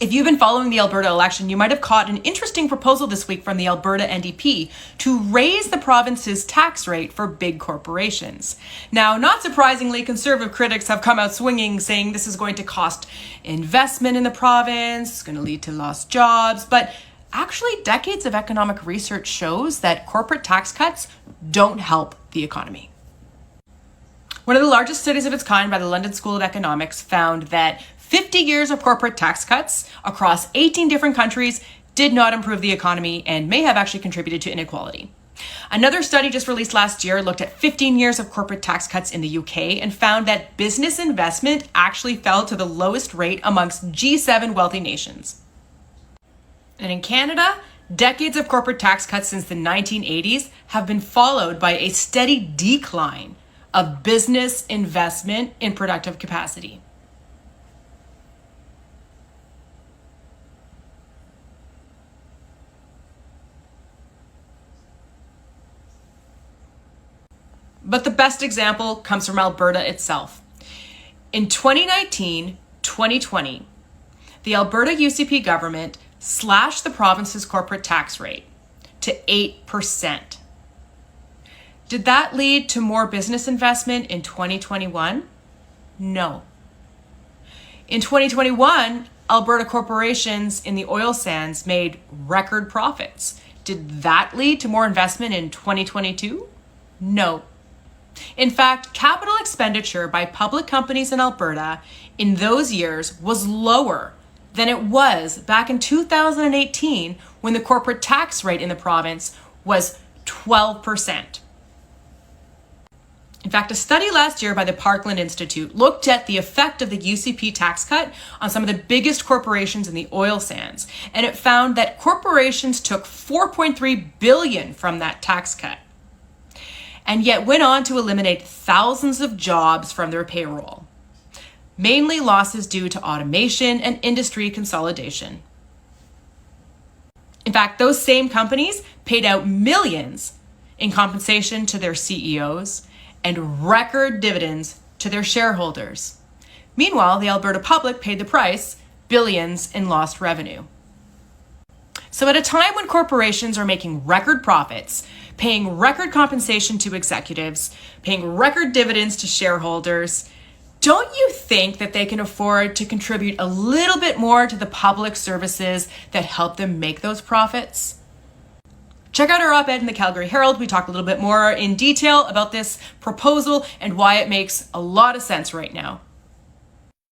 If you've been following the Alberta election, you might have caught an interesting proposal this week from the Alberta NDP to raise the province's tax rate for big corporations. Now, not surprisingly, Conservative critics have come out swinging, saying this is going to cost investment in the province, it's going to lead to lost jobs, but actually, decades of economic research shows that corporate tax cuts don't help the economy. One of the largest studies of its kind by the London School of Economics found that 50 years of corporate tax cuts across 18 different countries did not improve the economy and may have actually contributed to inequality. Another study just released last year looked at 15 years of corporate tax cuts in the UK and found that business investment actually fell to the lowest rate amongst G7 wealthy nations. And in Canada, decades of corporate tax cuts since the 1980s have been followed by a steady decline of business investment in productive capacity. But the best example comes from Alberta itself. In 2019-2020, the Alberta UCP government slashed the province's corporate tax rate to 8%. Did that lead to more business investment in 2021? No. In 2021, Alberta corporations in the oil sands made record profits. Did that lead to more investment in 2022? No. In fact, capital expenditure by public companies in Alberta in those years was lower than it was back in 2018 when the corporate tax rate in the province was 12%. In fact, a study last year by the Parkland Institute looked at the effect of the UCP tax cut on some of the biggest corporations in the oil sands, and it found that corporations took $4.3 billion from that tax cut, and yet went on to eliminate thousands of jobs from their payroll, mainly losses due to automation and industry consolidation. In fact, those same companies paid out millions in compensation to their CEOs and record dividends to their shareholders. Meanwhile, the Alberta public paid the price, billions in lost revenue. So at a time when corporations are making record profits, paying record compensation to executives, paying record dividends to shareholders, don't you think that they can afford to contribute a little bit more to the public services that help them make those profits? Check out our op-ed in the Calgary Herald. We talk a little bit more in detail about this proposal and why it makes a lot of sense right now.